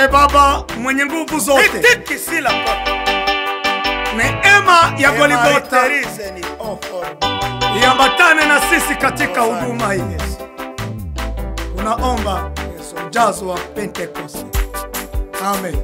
E Baba mwenye nguvu zote, neema ya Golgotha iambatane na sisi katika huduma hii. Tunaomba ujazo wa Pentecost. Amen.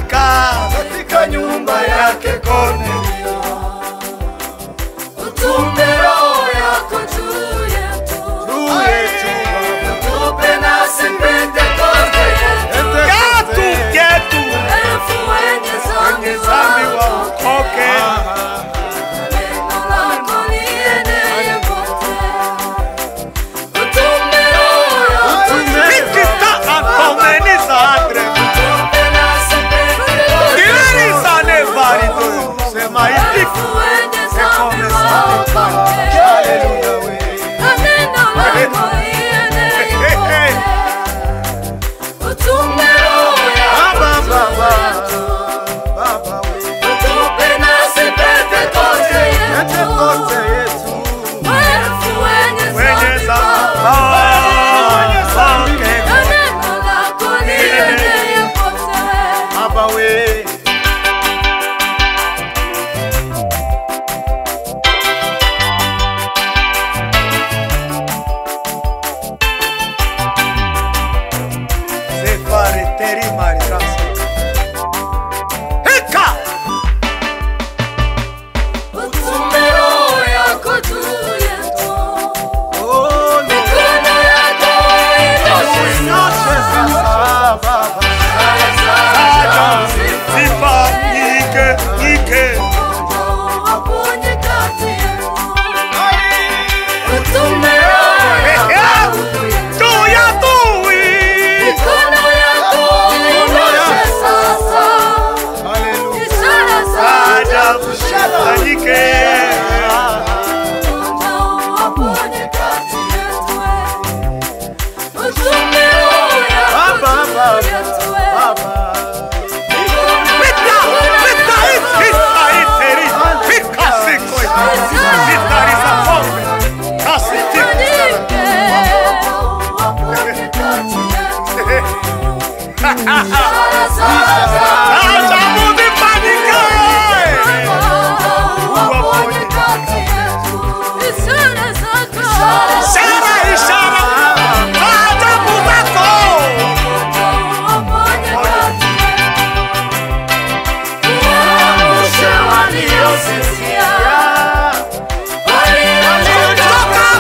Katika nyumba yake Kornelio, utume roho yako juu yetu, utupe nasi Pentekoste yetu, elfu wenye zambi waokoke, neno lako lienee kote, utume roho yako Toka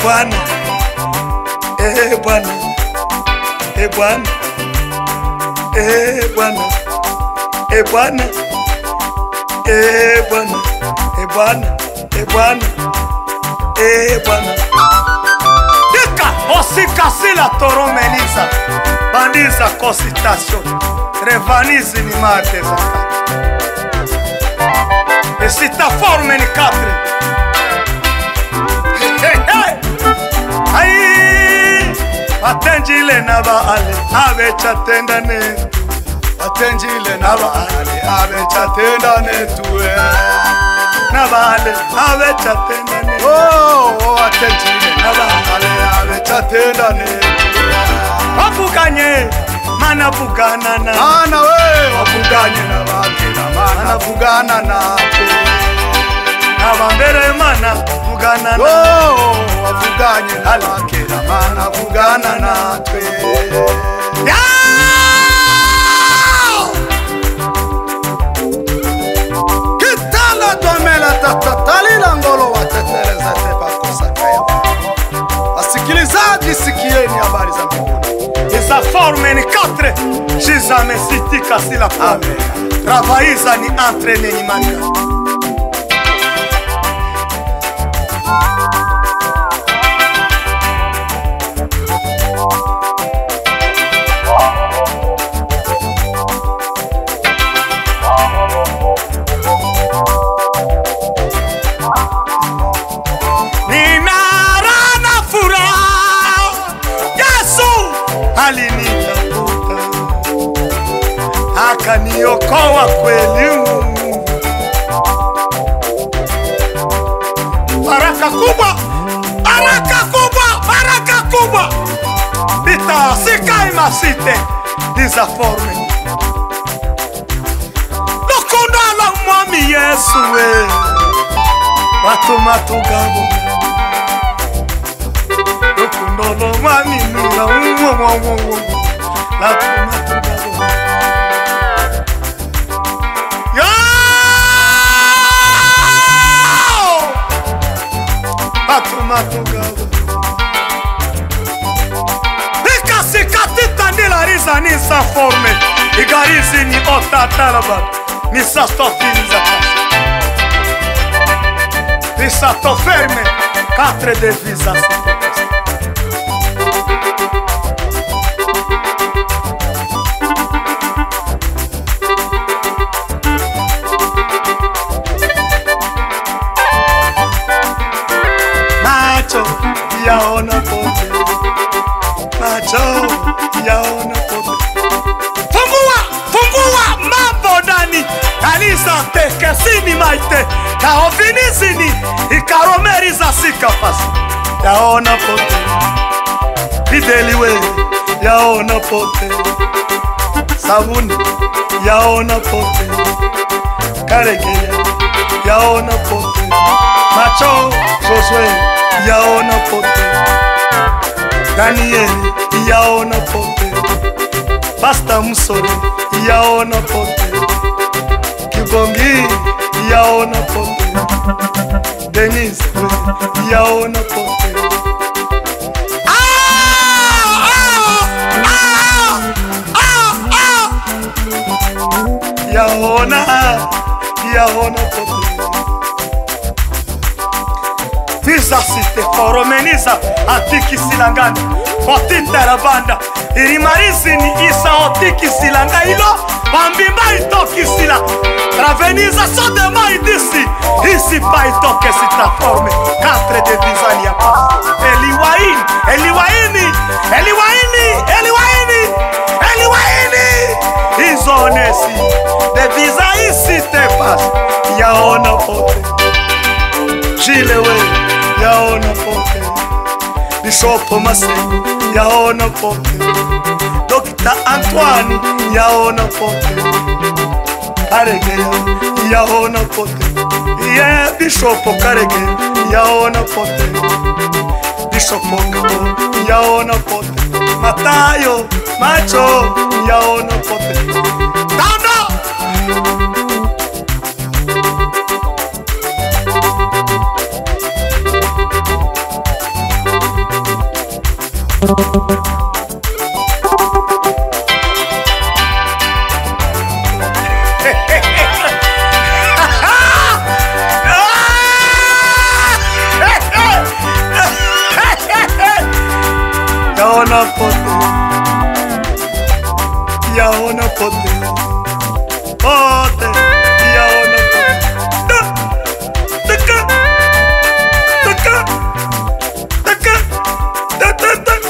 Bwana, Bwana, Bwana, Bwana, Bwana, Bwana, Bwana, Bwana, Bwana. Dika osikasila toro melisa bandiza consultation revanizi ni mate zaka esita forme ni 4 ai atengile na baale ave chatendane atengile na baale ave chatendane tuwe na baale ave chatendane oh atengile na baale ave chatendane wapuganye mana vugana na Mana we wapuganye na bakira mana vugana napo Nabambere mana vugana na oh wapuganye na bakira mana vugana natwe kitala domela tatalila ngolo wateteleza tepa kosakaya. Wasikilizaji, sikieni habari za mbinguni. Isa forme ni 4 Shizame sitika sila forme Ravaiza ni entraîné ni manga alinitafuta akaniokoa kweli. Baraka kubwa, baraka kubwa, baraka kubwa. Bita sikaima site disaforme lokondala mwami Yesu we watu matugabo lokondolo mwami nila la tumatugabo yo watu matugabo ikatitandila riza ni sa forme igarizi ni otatalaba ni sa stofiniza ni sa to ferme 4 devisas macho yaona pote macho yaona pote fungua mambo ndani alisa tekesini maite kaofinizini ikaromeriza sikapasi yaona pote videliwe yaona pote sabuni yaona pote karegeya yaona pote macho Josué yaona pote Daniel yaona pote Pasta Musore yaona pote Kibongi yaona pote Denise yaona pote yaona pote Visa site foromeniza atiki silangani Otitera banda Irimarizi ni isa otiki silanga ilo Bambimba itoki sila Traveniza sodema idisi Isi pa itoke sita forme 4 de vizani ya pasi Eliwaini Izonesi De viza isi te pasi Yaona pote Jilewe yaona pote Bishop Maseko yaona pote Dr. Antoine yaona pote Karegeya yaona pote Yeah, Bishop Karege yaona pote Bishop Kabo yaona pote Matayo macho yaona pote Yaona pote, yaona pote, pote, yaona pote. Taka, taka, taka, taka, taka.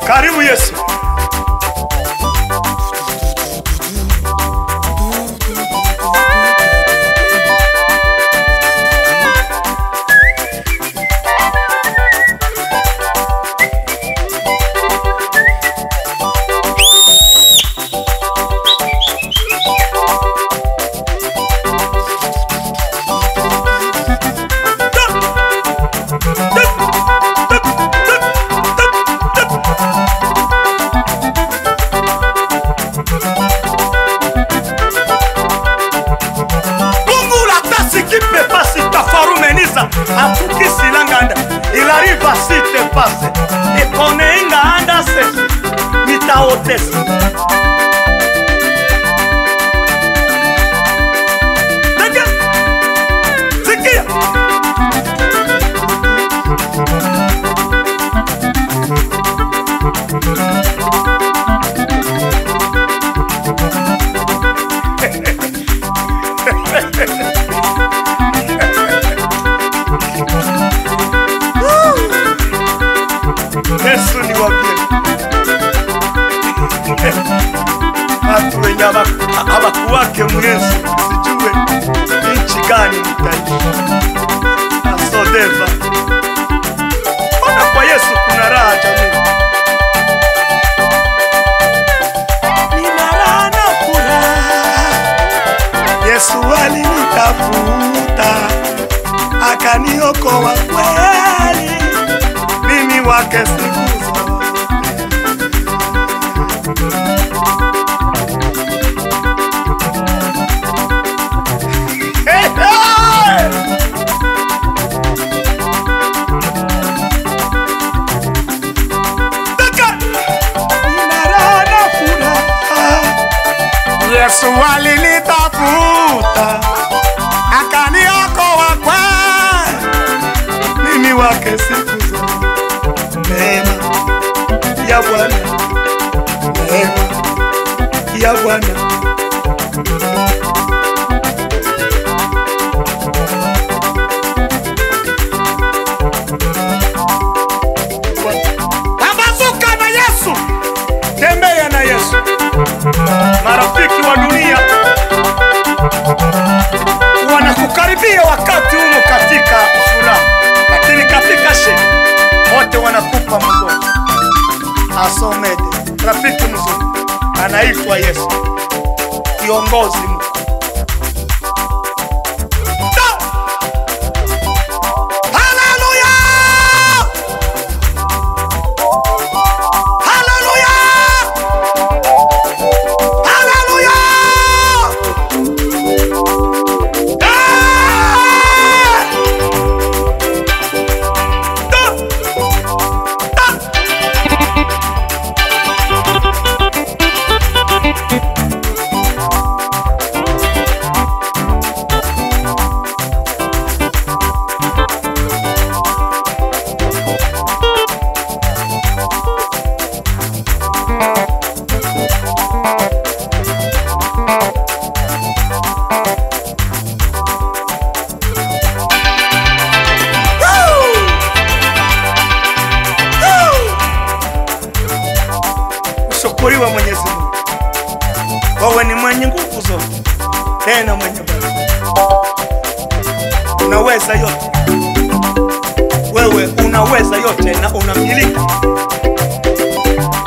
Karibu Yesu. Atukisi langanda, il arrive à si te passe, et qu'on est inganda se, nita hotesse. Dega, zikia. Yesu ni wapie. Watu wenye hawakuwake Yesu, sijue nchi gani mtaishi. Asodeva. Ona kwa Yesu kuna raha jamii. Nina raha na furaha. Yesu alinitafuta, akaniokoa kweli. Mimi wake siku zote. Hey, hey! Taka! Nina raha na furaha. Yesu alinitafuta, akaniokoa kweli. Mimi wake siku neema ya Bwana, neema ya Bwana. Pambazuka na Yesu, tembea na Yesu. Marafiki wa dunia wanakukaribia wakati huo katika furaha, lakini katika shida wote wanakupa mgongo. Asomede rafiki mzuri anaitwa Yesu, kiongozi mkuu. Haleluya! Haleluya! Haleluya! Shukuriwe Mwenyezi Mungu. Wewe ni mwenye nguvu zote, tena mwenye baraka. Unaweza yote. Wewe unaweza yote na unamiliki.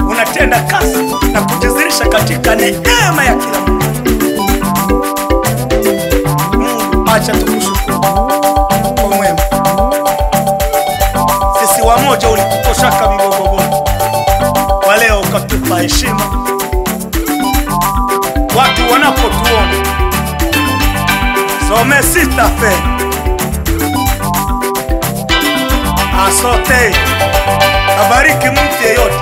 Unatenda kazi na kujizirisha katika neema ya kila mtu. Mungu, acha tukushukuru kwa mwema. Sisi wamoja ulitutoshaka vigogogo, kwa leo ukatupa heshima. Watu wanapotuona some sita fe asote, abariki mtu yeyote